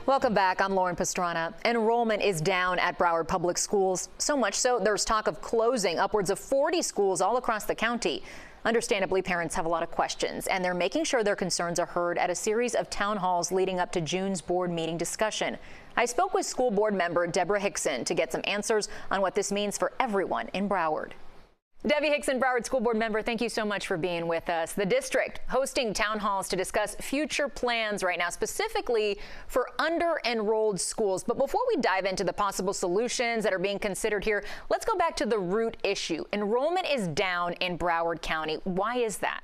Welcome back. I'm Lauren Pastrana. Enrollment is down at Broward Public Schools, so much so there's talk of closing upwards of 40 schools all across the county. Understandably, parents have a lot of questions, and they're making sure their concerns are heard at a series of town halls leading up to June's board meeting discussion. I spoke with school board member Debra Hixon to get some answers on what this means for everyone in Broward. Debbie Hixon, Broward School Board member, thank you so much for being with us. The district hosting town halls to discuss future plans right now, specifically for under-enrolled schools. But before we dive into the possible solutions that are being considered here, let's go back to the root issue. Enrollment is down in Broward County. Why is that?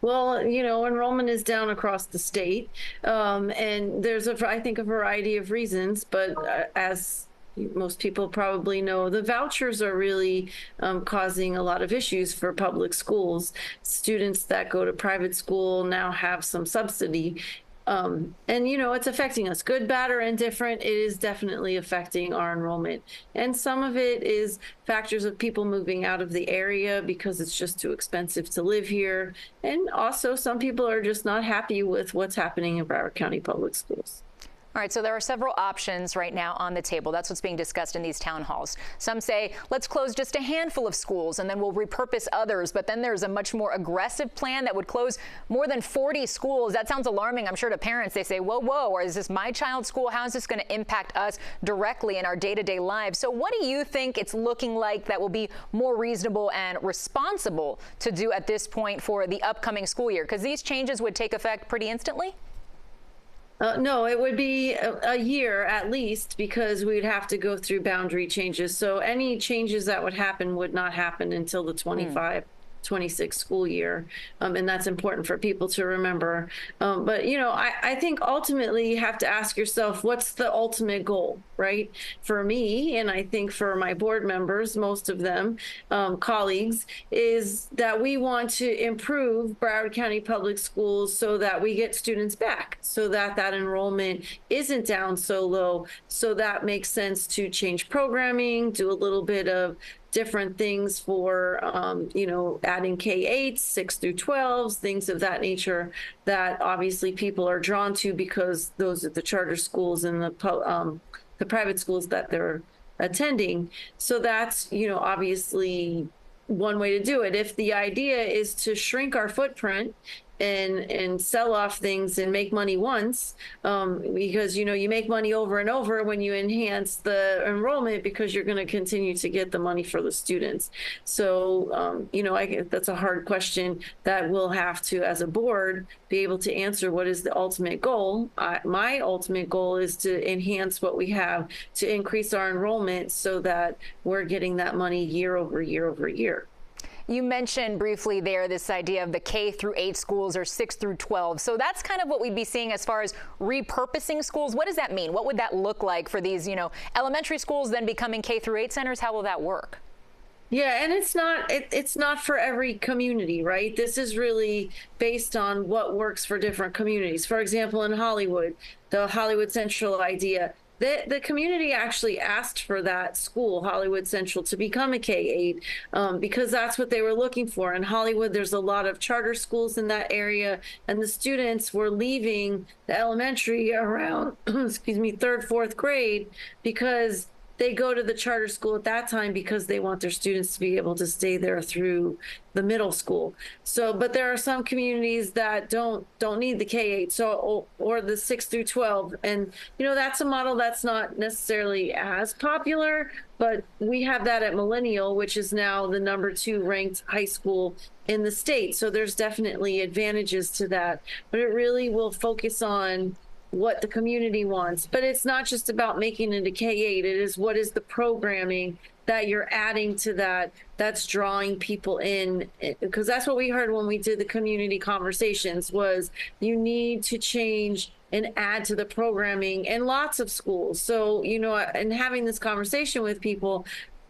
Well, you know, enrollment is down across the state, and there's, I think, a variety of reasons, but as most people probably know, the vouchers are really causing a lot of issues for public schools. Students that go to private school now have some subsidy. And, you know, it's affecting us, good, bad, or indifferent. It is definitely affecting our enrollment. And some of it is factors of people moving out of the area because it's just too expensive to live here. And also some people are just not happy with what's happening in Broward County Public Schools. All right, so there are several options right now on the table. That's what's being discussed in these town halls. Some say, let's close just a handful of schools and then we'll repurpose others. But then there's a much more aggressive plan that would close more than 40 schools. That sounds alarming, I'm sure, to parents. They say, whoa, or is this my child's school? How is this going to impact us directly in our day-to-day lives? So what do you think it's looking like that will be more reasonable and responsible to do at this point for the upcoming school year? Because these changes would take effect pretty instantly. No, it would be a year at least, because we'd have to go through boundary changes. So any changes that would happen would not happen until the 25-26 school year. And that's important for people to remember. But, you know, I think ultimately you have to ask yourself, what's the ultimate goal, right? For me, and I think for my board members, most of them, colleagues, is that we want to improve Broward County Public Schools so that we get students back, so that that enrollment isn't down so low. So that makes sense to change programming, do a little bit of different things for, you know, adding K-8s, 6 through 12s, things of that nature that obviously people are drawn to because those are the charter schools and the private schools that they're attending. So that's, you know, obviously one way to do it. If the idea is to shrink our footprint and sell off things and make money once, because, you know, you make money over and over when you enhance the enrollment because you're going to continue to get the money for the students. So, you know, that's a hard question that we'll have to, as a board, be able to answer. What is the ultimate goal? My ultimate goal is to enhance what we have, to increase our enrollment so that we're getting that money year over year over year. You mentioned briefly there this idea of the K through 8 schools or 6 through 12. So that's kind of what we'd be seeing as far as repurposing schools. What does that mean? What would that look like for these, you know, elementary schools then becoming K through 8 centers? How will that work? Yeah, and it's not for every community, right? This is really based on what works for different communities. For example, in Hollywood, the Hollywood Central idea, the community actually asked for that school, Hollywood Central, to become a K-8 because that's what they were looking for. In Hollywood, there's a lot of charter schools in that area, and the students were leaving the elementary around, excuse me, 3rd, 4th grade because they go to the charter school at that time because they want their students to be able to stay there through the middle school. So, but there are some communities that don't need the K-8, so or the 6 through 12, and you know that's a model that's not necessarily as popular, but we have that at Millennial, which is now the #2 ranked high school in the state. So there's definitely advantages to that, but it really will focus on what the community wants. But it's not just about making it a K-8. It is what is the programming that you're adding to that that's drawing people in, because that's what we heard when we did the community conversations was you need to change and add to the programming in lots of schools. So, you know, and having this conversation with people,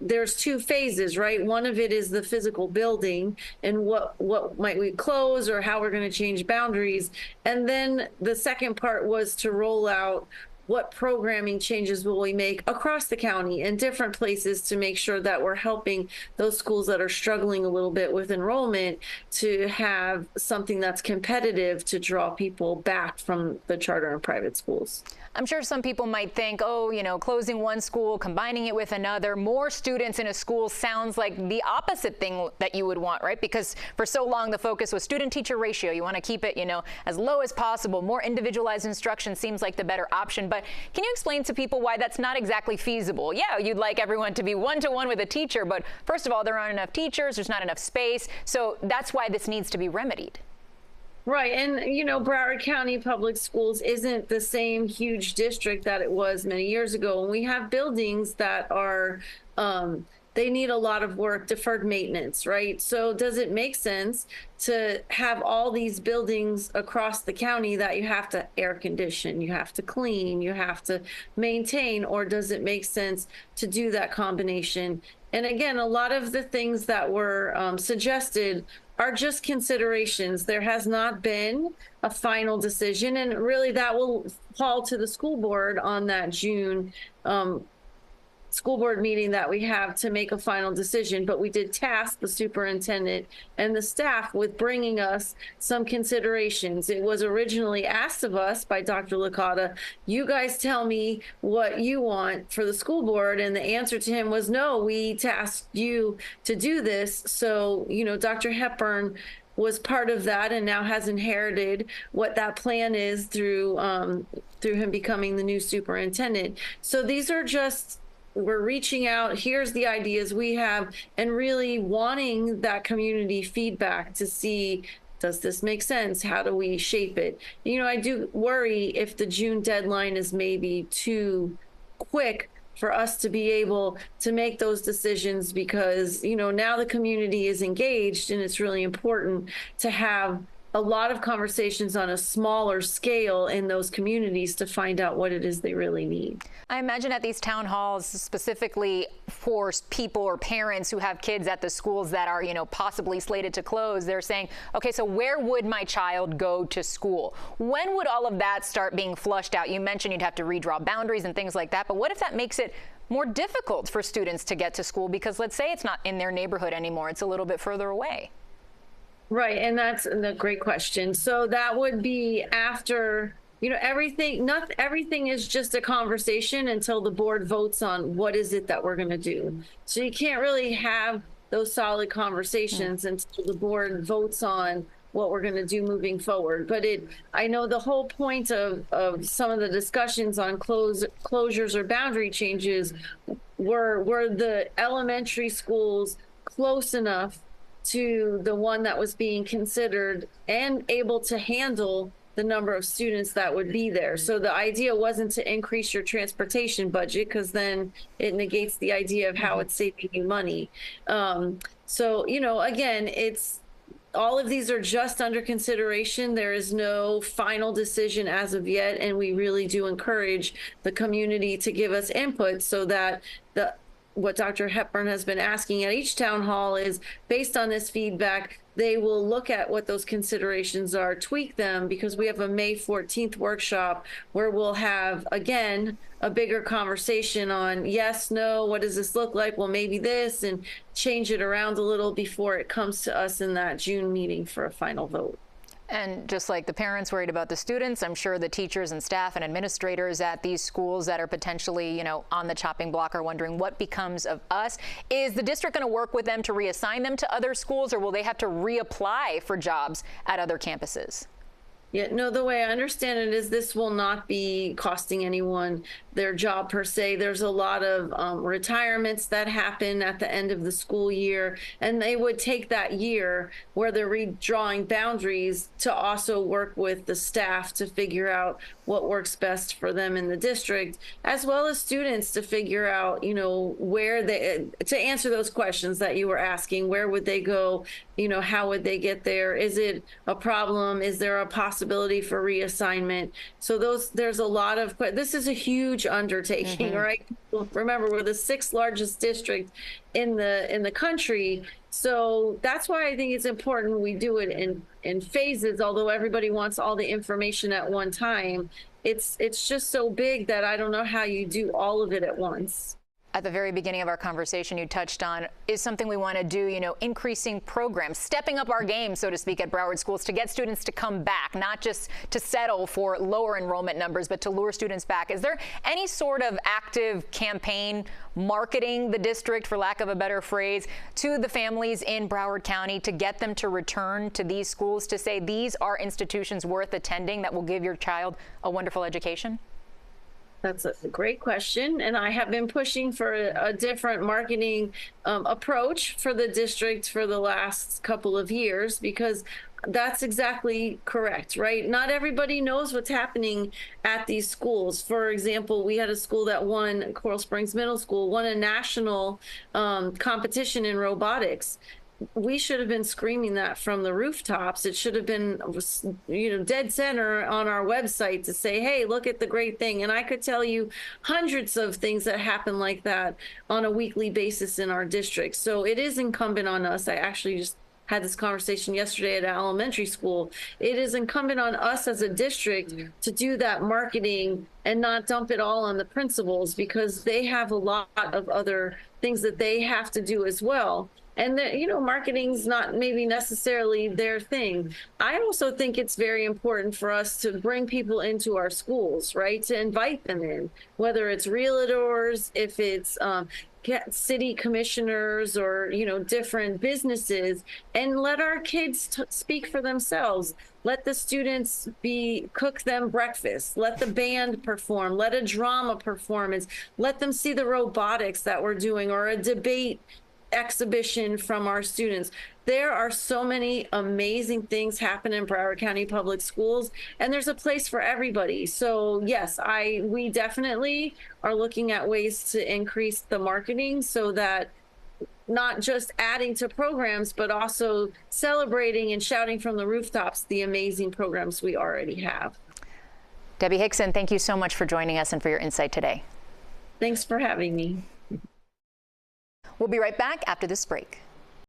there's 2 phases, right? One of it is the physical building and what might we close or how we're going to change boundaries. And then the second part was to roll out what programming changes will we make across the county in different places to make sure that we're helping those schools that are struggling a little bit with enrollment to have something that's competitive to draw people back from the charter and private schools. I'm sure some people might think, oh, you know, closing one school, combining it with another, more students in a school sounds like the opposite thing that you would want, right? Because for so long, the focus was student-teacher ratio. You want to keep it, you know, as low as possible. More individualized instruction seems like the better option. But can you explain to people why that's not exactly feasible? Yeah, you'd like everyone to be one-to-one with a teacher, but first of all, there aren't enough teachers. There's not enough space. So that's why this needs to be remedied. Right. And, you know, Broward County Public Schools isn't the same huge district that it was many years ago. And we have buildings that are, they need a lot of work, deferred maintenance, right? So does it make sense to have all these buildings across the county that you have to air condition, you have to clean, you have to maintain, or does it make sense to do that combination? And again, a lot of the things that were suggested are just considerations. There has not been a final decision, and really that will fall to the school board on that June school board meeting that we have to make a final decision. But we did task the superintendent and the staff with bringing us some considerations. It was originally asked of us by Dr. Licata, you guys tell me what you want for the school board. And the answer to him was, no, we tasked you to do this. So, you know, Dr. Hepburn was part of that and now has inherited what that plan is through him becoming the new superintendent. So these are just, we're reaching out, here's the ideas we have, and really wanting that community feedback to see, does this make sense? How do we shape it? You know, I do worry if the June deadline is maybe too quick for us to be able to make those decisions, because, you know, now the community is engaged and it's really important to have a lot of conversations on a smaller scale in those communities to find out what it is they really need. I imagine at these town halls, specifically for people or parents who have kids at the schools that are, you know, possibly slated to close, they're saying, okay, so where would my child go to school? When would all of that start being flushed out? You mentioned you'd have to redraw boundaries and things like that, but what if that makes it more difficult for students to get to school? Because let's say it's not in their neighborhood anymore, it's a little bit further away. Right, and that's a great question. So that would be after, you know, not everything is just a conversation until the board votes on what is it that we're going to do. So you can't really have those solid conversations until the board votes on what we're going to do moving forward. But I know the whole point of some of the discussions on closures or boundary changes were the elementary schools close enough to the one that was being considered and able to handle the number of students that would be there. So the idea wasn't to increase your transportation budget, because then it negates the idea of how it's saving you money. So, you know, again, all of these are just under consideration. There is no final decision as of yet, and we really do encourage the community to give us input so that what Dr. Hepburn has been asking at each town hall is, based on this feedback, they will look at what those considerations are, tweak them, because we have a May 14th workshop where we'll have, again, a bigger conversation on yes, no, what does this look like? Well, maybe this, and change it around a little before it comes to us in that June meeting for a final vote. And just like the parents worried about the students, I'm sure the teachers and staff and administrators at these schools that are potentially, you know, on the chopping block are wondering what becomes of us. Is the district going to work with them to reassign them to other schools, or will they have to reapply for jobs at other campuses? Yeah, no, the way I understand it is this will not be costing anyone their job per se. There's a lot of retirements that happen at the end of the school year, and they would take that year where they're redrawing boundaries to also work with the staff to figure out what works best for them in the district, as well as students to figure out, you know, to answer those questions that you were asking. Where would they go? You know, how would they get there? Is it a problem? Is there a possibility for reassignment? So there's a lot of, this is a huge undertaking, right? Remember, we're the 6th largest district in the country. So that's why I think it's important we do it in phases, although everybody wants all the information at one time. it's just so big that I don't know how you do all of it at once. At the very beginning of our conversation, you touched on is something we want to do, increasing programs, stepping up our game, so to speak, at Broward schools to get students to come back, not just to settle for lower enrollment numbers, but to lure students back. Is there any sort of active campaign marketing the district, for lack of a better phrase, to the families in Broward County to get them to return to these schools, to say these are institutions worth attending that will give your child a wonderful education? That's a great question, and I have been pushing for a different marketing approach for the district for the last couple of years, because that's exactly correct, right? Not everybody knows what's happening at these schools. For example, we had a school that won, Coral Springs Middle School, won a national competition in robotics. We should have been screaming that from the rooftops. It should have been, dead center on our website to say, hey, look at the great thing. And I could tell you hundreds of things that happen like that on a weekly basis in our district. So it is incumbent on us. I actually just had this conversation yesterday at an elementary school. It is incumbent on us as a district to do that marketing and not dump it all on the principals, because they have a lot of other things that they have to do as well. And marketing's not maybe necessarily their thing. I also think it's very important for us to bring people into our schools, right? To invite them in, whether it's realtors, if it's city commissioners, or different businesses, and let our kids speak for themselves. Let the students cook them breakfast, let the band perform, let a drama performance, let them see the robotics that we're doing, or a debate exhibition from our students. There are so many amazing things happen in Broward County Public Schools, and there's a place for everybody. So yes, we definitely are looking at ways to increase the marketing, so that not just adding to programs, but also celebrating and shouting from the rooftops the amazing programs we already have. Debbie Hixon, thank you so much for joining us and for your insight today. Thanks for having me. We'll be right back after this break.